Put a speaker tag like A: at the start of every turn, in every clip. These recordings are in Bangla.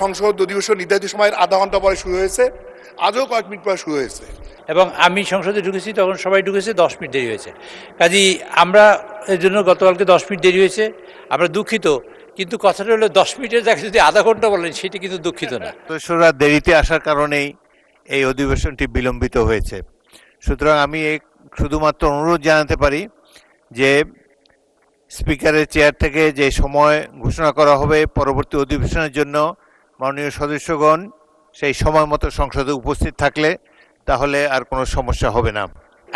A: সংসদ অধিবেশন নির্ধারিত সময়ের আধা ঘন্টা পরে শুরু হয়েছে, আজও কয়েক মিনিট পরে শুরু হয়েছে।
B: এবং আমি সংসদে ঢুকেছি তখন সবাই ঢুকেছে, 10 মিনিট দেরি হয়েছে। কাজেই আমরা এর জন্য গতকালকে 10 মিনিট দেরি হয়েছে, আমরা দুঃখিত। কিন্তু কথাটা হলো 10 মিনিটের জায়গায় যদি আধা ঘন্টা বলেন সেটা কিন্তু দুঃখিত না।
C: সদস্যরা দেরিতে আসার কারণেই এই অধিবেশনটি বিলম্বিত হয়েছে। সুতরাং আমি শুধুমাত্র অনুরোধ জানাতে পারি যে স্পিকারের চেয়ার থেকে যে সময় ঘোষণা করা হবে পরবর্তী অধিবেশনের জন্য, মাননীয় সদস্যগণ সেই সময় মতো সংসদে উপস্থিত থাকলে তাহলে আর কোনো সমস্যা হবে না।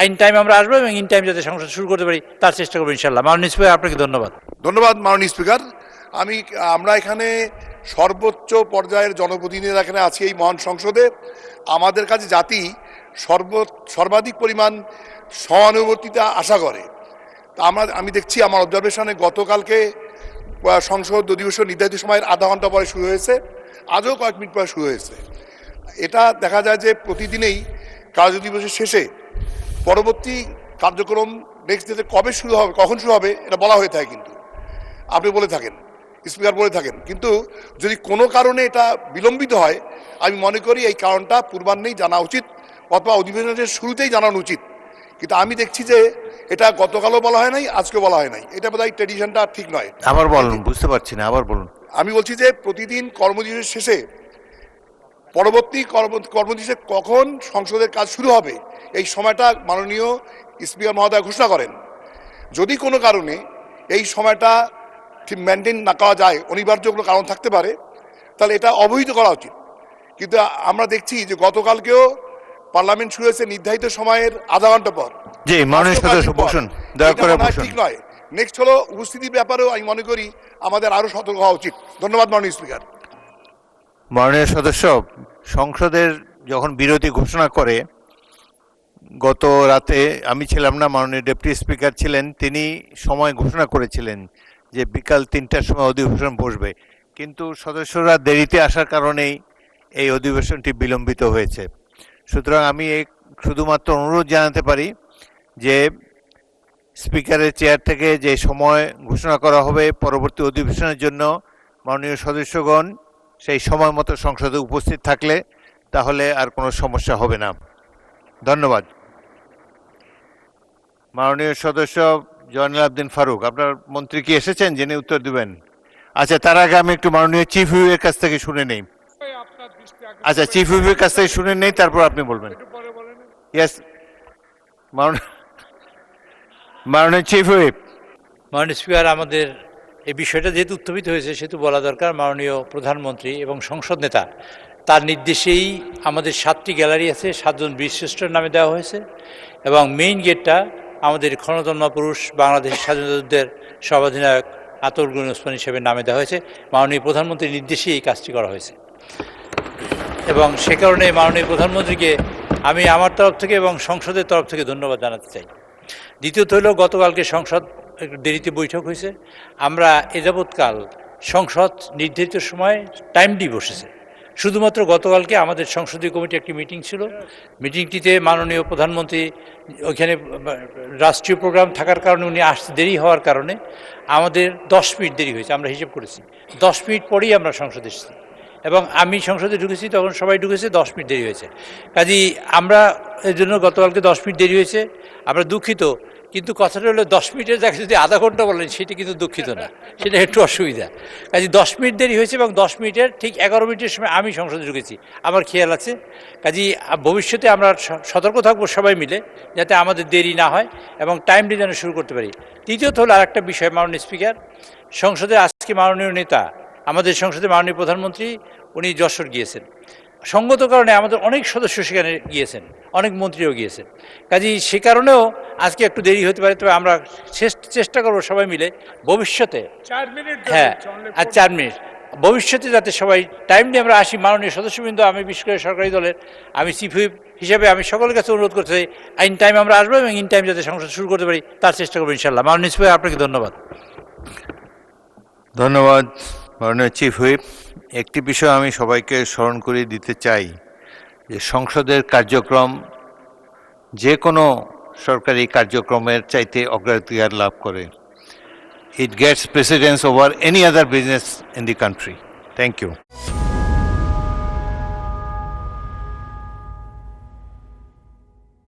B: ইন টাইম আমরা আসবো এবং ইন টাইম যাতে সংসদ শুরু করতে পারি তার চেষ্টা করবো ইনশাল্লাহ। মাননীয় স্পিকার, আপনাকে ধন্যবাদ।
A: ধন্যবাদ মাননীয় স্পিকার। আমরা এখানে সর্বোচ্চ পর্যায়ের জনপ্রতিনিধিরা এখানে আছি এই মহান সংসদে। আমাদের কাছে জাতি সর্বাধিক পরিমাণ সহানুভূতিটা আশা করে। আমি দেখছি আমার অবজারভেশনে গতকালকে সংসদ অধিবেশন নির্ধারিত সময়ের আধা ঘন্টা পরে শুরু হয়েছে, আজও কয়েক মিনিট পরে শুরু হয়েছে। এটা দেখা যায় যে প্রতিদিনেই কার্য দিবসের শেষে পরবর্তী কার্যক্রম নেক্সট ডেতে কখন শুরু হবে এটা বলা হয়ে থাকে, কিন্তু আপনি বলে থাকেন, স্পিকার বলে থাকেন। কিন্তু যদি কোনো কারণে এটা বিলম্বিত হয়, আমি মনে করি এই কারণটা পূর্বাহ্নেই জানা উচিত অথবা অধিবেশনের শুরুতেই জানানো উচিত। কিন্তু আমি দেখছি যে এটা গতকালও বলা হয় নাই, আজকে বলা হয় নাই। এটা বোধহয় ট্রেডিশনটা ঠিক নয়।
C: আবার বলুন, বুঝতে পারছি না, আবার বলুন।
A: আমি বলছি যে প্রতিদিন কর্মদিবসের শেষে পরবর্তী কর্মদিবসে কখন সংসদের কাজ শুরু হবে এই সময়টা মাননীয় স্পিকার মহোদয় ঘোষণা করেন। যদি কোনো কারণে এই সময়টা ঠিক মেনটেন না করা যায়, অনিবার্য কোনো কারণ থাকতে পারে, তাহলে এটা অবহিত করা উচিত। কিন্তু আমরা দেখছি যে গতকালকেও পার্লামেন্ট শুরু হয়েছে নির্ধারিত সময়ের আধা ঘন্টা পর।
C: জি, মাননীয় সদস্য বসুন, দয়া করে বসুন।
A: ঠিক নয়। নেক্সট হলো উপস্থিতির ব্যাপারেও আমি মনে করি আমাদের আরো সতর্ক হওয়া উচিত। ধন্যবাদ মাননীয় স্পিকার।
C: মাননীয় সদস্য, সংসদের যখন বিরতি ঘোষণা করে, গত রাতে আমি ছিলাম না, মাননীয় ডেপুটি স্পিকার ছিলেন, তিনি সময় ঘোষণা করেছিলেন যে বিকাল 3টার সময় অধিবেশন বসবে। কিন্তু সদস্যরা দেরিতে আসার কারণেই এই অধিবেশনটি বিলম্বিত হয়েছে। সুতরাং আমি শুধুমাত্র অনুরোধ জানাতে পারি যে স্পিকারের চেয়ার থেকে যে সময় ঘোষণা করা হবে পরবর্তী অধিবেশনের জন্য, মাননীয় সদস্যগণ সেই সময় মতো সংসদে উপস্থিত থাকলে তাহলে আর কোনো সমস্যা হবে না। ধন্যবাদ। মাননীয় সদস্য জয়নুল আবদিন ফারুক, আপনার মন্ত্রী কি এসেছেন যিনি উত্তর দিবেন? আচ্ছা, তার আগে আমি একটু মাননীয় চিফ হুইপের কাছ থেকে শুনে নেই। আচ্ছা, চিফ হুইপের কাছ থেকে শুনে নেই, তারপর আপনি বলবেন। ইয়েস, মাননীয় চিফ হুইপ।
B: মাননীয় স্পিকার, আমাদের এই বিষয়টা যেহেতু উত্থাপিত হয়েছে সেহেতু বলা দরকার। মাননীয় প্রধানমন্ত্রী এবং সংসদ নেতা তার নির্দেশেই আমাদের 7টি গ্যালারি আছে, 7 জন বীরশ্রেষ্ঠর নামে দেওয়া হয়েছে এবং মেইন গেটটা আমাদের ক্ষণতন্মা পুরুষ বাংলাদেশের স্বাধীনতা যুদ্ধের সর্বাধিনায়ক আতর গুণ ওসমানী সাহেবের নামে দেওয়া হয়েছে। মাননীয় প্রধানমন্ত্রীর নির্দেশেই এই কাজটি করা হয়েছে এবং সে কারণে মাননীয় প্রধানমন্ত্রীকে আমি আমার তরফ থেকে এবং সংসদের তরফ থেকে ধন্যবাদ জানাতে চাই। দ্বিতীয়ত হলো, গতকালকে সংসদ একটু দেরিতে বৈঠক হয়েছে। আমরা এ যাবৎকাল সংসদ নির্ধারিত সময় টাইমলি বসেছে। শুধুমাত্র গতকালকে আমাদের সংসদীয় কমিটি একটি মিটিং ছিল। মিটিংটিতে মাননীয় প্রধানমন্ত্রী ওইখানে রাষ্ট্রীয় প্রোগ্রাম থাকার কারণে উনি আসতে দেরি হওয়ার কারণে আমাদের 10 মিনিট দেরি হয়েছে। আমরা হিসেব করেছি 10 মিনিট পরেই আমরা সংসদে এসেছি এবং আমি সংসদে ঢুকেছি তখন সবাই ঢুকেছে, 10 মিনিট দেরি হয়েছে। কাজেই আমরা এর জন্য গতকালকে 10 মিনিট দেরি হয়েছে, আমরা দুঃখিত। কিন্তু কথাটা হলো 10 মিনিটের জায়গায় যদি আধা ঘন্টা বলেন সেটা কিন্তু দুঃখিত না, সেটা একটু অসুবিধা। কাজে 10 মিনিট দেরি হয়েছে এবং 10 মিনিটের ঠিক 11 মিনিটের সময় আমি সংসদে ঢুকেছি, আমার খেয়াল আছে। কাজেই ভবিষ্যতে আমরা সতর্ক থাকবো সবাই মিলে যাতে আমাদের দেরি না হয় এবং টাইমলি যেন শুরু করতে পারি। তৃতীয়ত হলো আরেকটা বিষয়, মাননীয় স্পিকার, সংসদে আজকে মাননীয় নেতা আমাদের সংসদে মাননীয় প্রধানমন্ত্রী উনি যশোর গিয়েছেন। সঙ্গত কারণে আমাদের অনেক সদস্য সেখানে গিয়েছেন, অনেক মন্ত্রীও গিয়েছেন। কাজেই সে কারণেও আজকে একটু দেরি হতে পারে, তবে আমরা চেষ্টা করবো সবাই মিলে ভবিষ্যতে
D: 4 মিনিট।
B: হ্যাঁ, আর 4 মিনিট ভবিষ্যতে যাতে সবাই টাইমলি আমরা আসি। মাননীয় সদস্যবৃন্দ, আমি বিশেষ করে সরকারি দলের আমি চিফ হুইপ হিসাবে আমি সকলের কাছে অনুরোধ করতে চাই ইন টাইম আমরা আসবো এবং ইন টাইম যাতে সংসদ শুরু করতে পারি তার চেষ্টা করবো ইনশাল্লাহ। মাননীয় স্পিকার, আপনাকে ধন্যবাদ।
C: ধন্যবাদ মাননীয় চিফ হুইপ। একটি বিষয় আমি সবাইকে স্মরণ করিয়ে দিতে চাই যে সংসদের কার্যক্রম যে কোনো সরকারি কার্যক্রমের চাইতে অগ্রাধিকার লাভ করে। It gets precedence over any other business in the country. Thank you.